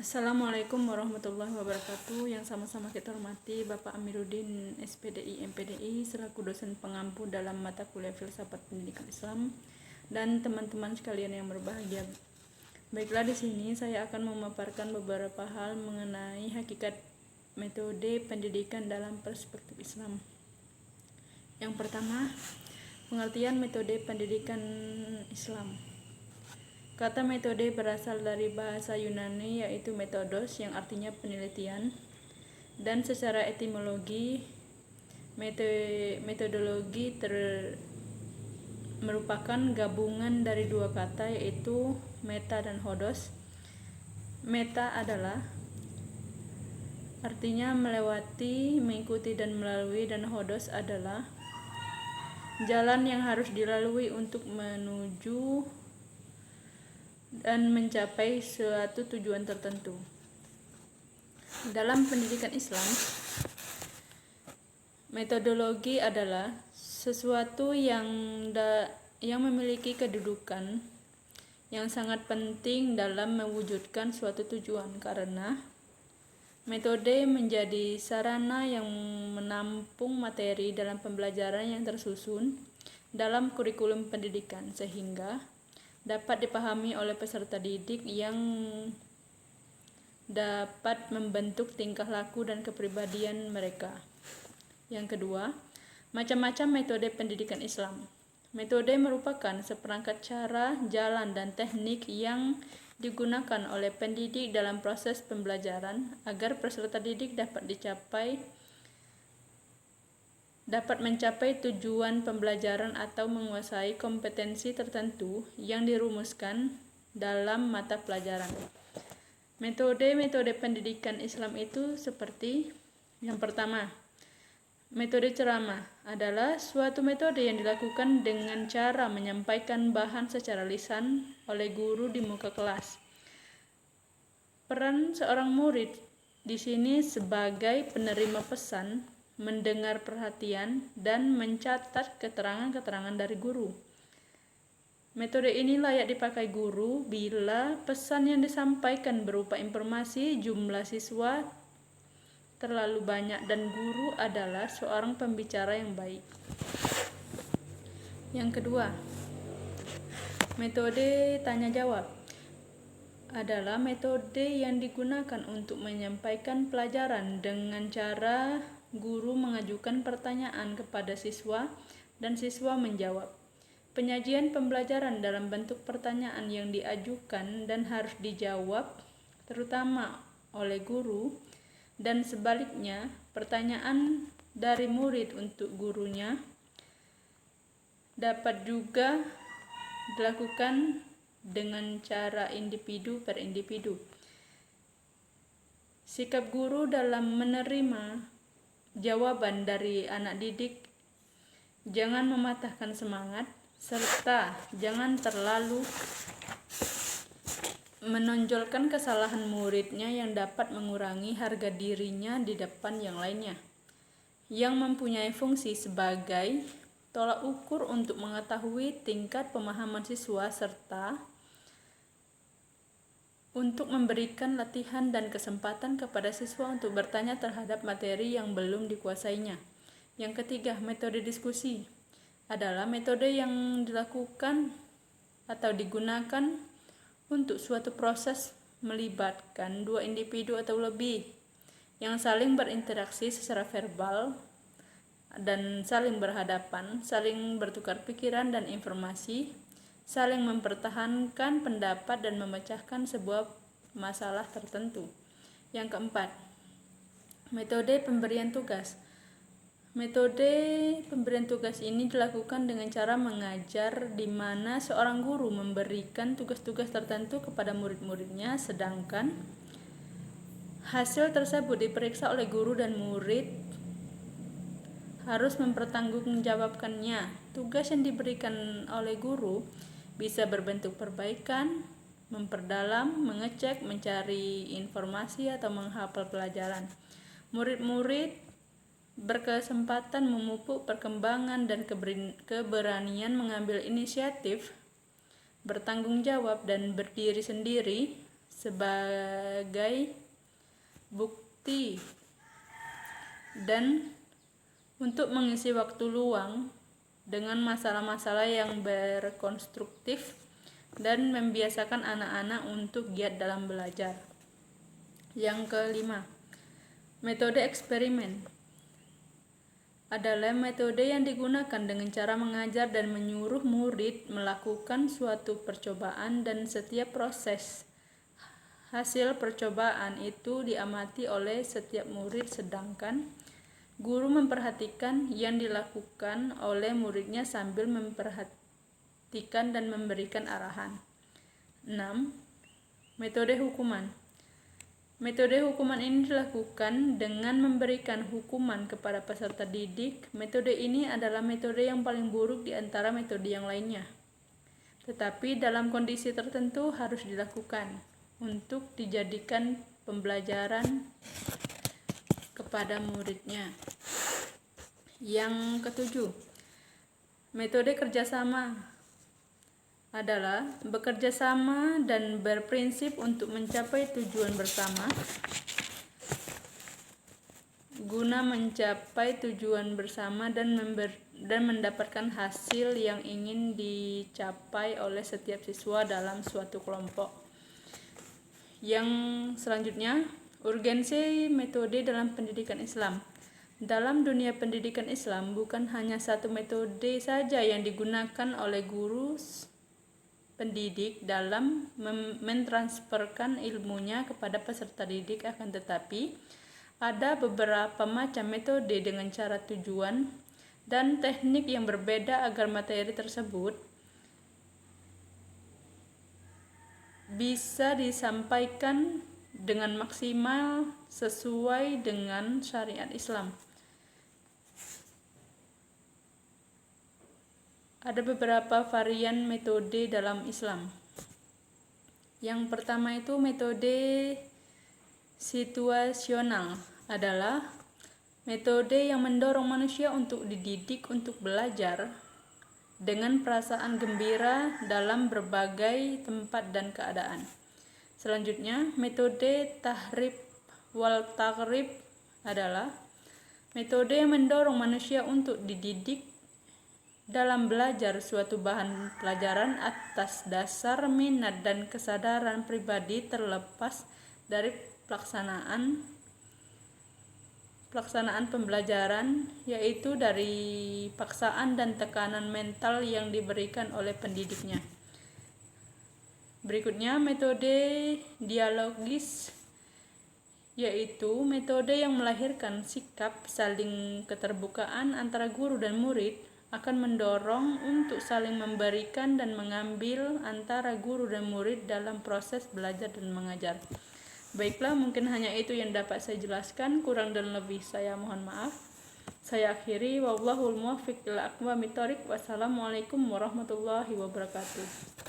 Assalamualaikum warahmatullahi wabarakatuh. Yang sama-sama kita hormati Bapak Amiruddin SPDI MPDI selaku dosen pengampu dalam mata kuliah Filsafat Pendidikan Islam dan teman-teman sekalian yang berbahagia. Baiklah, di sini saya akan memaparkan beberapa hal mengenai hakikat metode pendidikan dalam perspektif Islam. Yang pertama, pengertian metode pendidikan Islam. Kata metode berasal dari bahasa Yunani yaitu metodos yang artinya penelitian, dan secara etimologi metodologi merupakan gabungan dari dua kata yaitu meta dan hodos. Meta adalah artinya melewati, mengikuti dan melalui, dan hodos adalah jalan yang harus dilalui untuk menuju dan mencapai suatu tujuan tertentu. Dalam pendidikan Islam, metodologi adalah sesuatu yang memiliki kedudukan yang sangat penting dalam mewujudkan suatu tujuan, karena metode menjadi sarana yang menampung materi dalam pembelajaran yang tersusun dalam kurikulum pendidikan sehingga dapat dipahami oleh peserta didik yang dapat membentuk tingkah laku dan kepribadian mereka. Yang kedua, macam-macam metode pendidikan Islam. Metode merupakan seperangkat cara, jalan, dan teknik yang digunakan oleh pendidik dalam proses pembelajaran agar peserta didik dapat mencapai tujuan pembelajaran atau menguasai kompetensi tertentu yang dirumuskan dalam mata pelajaran. Metode-metode pendidikan Islam itu seperti yang pertama, metode ceramah adalah suatu metode yang dilakukan dengan cara menyampaikan bahan secara lisan oleh guru di muka kelas. Peran seorang murid di sini sebagai penerima pesan, mendengar perhatian, dan mencatat keterangan-keterangan dari guru. Metode ini layak dipakai guru bila pesan yang disampaikan berupa informasi jumlah siswa terlalu banyak dan guru adalah seorang pembicara yang baik. Yang kedua, metode tanya jawab adalah metode yang digunakan untuk menyampaikan pelajaran dengan cara guru mengajukan pertanyaan kepada siswa dan siswa menjawab. Penyajian pembelajaran dalam bentuk pertanyaan yang diajukan dan harus dijawab terutama oleh guru, dan sebaliknya pertanyaan dari murid untuk gurunya dapat juga dilakukan dengan cara individu per individu. Sikap guru dalam menerima jawaban dari anak didik, jangan mematahkan semangat, serta jangan terlalu menonjolkan kesalahan muridnya yang dapat mengurangi harga dirinya di depan yang lainnya, yang mempunyai fungsi sebagai tolak ukur untuk mengetahui tingkat pemahaman siswa serta untuk memberikan latihan dan kesempatan kepada siswa untuk bertanya terhadap materi yang belum dikuasainya. Yang ketiga, metode diskusi adalah metode yang dilakukan atau digunakan untuk suatu proses melibatkan dua individu atau lebih yang saling berinteraksi secara verbal dan saling berhadapan, saling bertukar pikiran dan informasi, saling mempertahankan pendapat dan memecahkan sebuah masalah tertentu. Yang keempat, metode pemberian tugas. Metode pemberian tugas ini dilakukan dengan cara mengajar di mana seorang guru memberikan tugas-tugas tertentu kepada murid-muridnya, sedangkan hasil tersebut diperiksa oleh guru dan murid harus mempertanggungjawabkannya. Tugas yang diberikan oleh guru bisa berbentuk perbaikan, memperdalam, mengecek, mencari informasi, atau menghafal pelajaran. Murid-murid berkesempatan memupuk perkembangan dan keberanian mengambil inisiatif, bertanggung jawab, dan berdiri sendiri sebagai bukti dan untuk mengisi waktu luang dengan masalah-masalah yang berkonstruktif dan membiasakan anak-anak untuk giat dalam belajar. Yang kelima, metode eksperimen adalah metode yang digunakan dengan cara mengajar dan menyuruh murid melakukan suatu percobaan, dan setiap proses hasil percobaan itu diamati oleh setiap murid, sedangkan guru memperhatikan yang dilakukan oleh muridnya sambil memperhatikan dan memberikan arahan. 6. Metode hukuman. Metode hukuman ini dilakukan dengan memberikan hukuman kepada peserta didik. Metode ini adalah metode yang paling buruk di antara metode yang lainnya, tetapi dalam kondisi tertentu harus dilakukan untuk dijadikan pembelajaran kepada muridnya. Yang ketujuh, metode kerjasama adalah bekerja sama dan berprinsip untuk mencapai tujuan bersama. Guna mencapai tujuan bersama dan mendapatkan hasil yang ingin dicapai oleh setiap siswa dalam suatu kelompok. Yang selanjutnya, urgensi metode dalam pendidikan Islam. Dalam dunia pendidikan Islam, bukan hanya satu metode saja yang digunakan oleh guru pendidik dalam mentransferkan ilmunya kepada peserta didik, akan tetapi ada beberapa macam metode dengan cara, tujuan, dan teknik yang berbeda agar materi tersebut bisa disampaikan dengan maksimal sesuai dengan syariat Islam. Ada beberapa varian metode dalam Islam. Yang pertama itu metode situasional, adalah metode yang mendorong manusia untuk dididik untuk belajar dengan perasaan gembira dalam berbagai tempat dan keadaan. Selanjutnya, metode tahrib wal taghrib adalah metode yang mendorong manusia untuk dididik dalam belajar suatu bahan pelajaran atas dasar minat dan kesadaran pribadi terlepas dari pelaksanaan pembelajaran, yaitu dari paksaan dan tekanan mental yang diberikan oleh pendidiknya. Berikutnya, metode dialogis, yaitu metode yang melahirkan sikap saling keterbukaan antara guru dan murid, akan mendorong untuk saling memberikan dan mengambil antara guru dan murid dalam proses belajar dan mengajar. Baiklah, mungkin hanya itu yang dapat saya jelaskan, kurang dan lebih saya mohon maaf. Saya akhiri, wallahul muwaffiq ila aqwamit thoriq. Wassalamualaikum warahmatullahi wabarakatuh.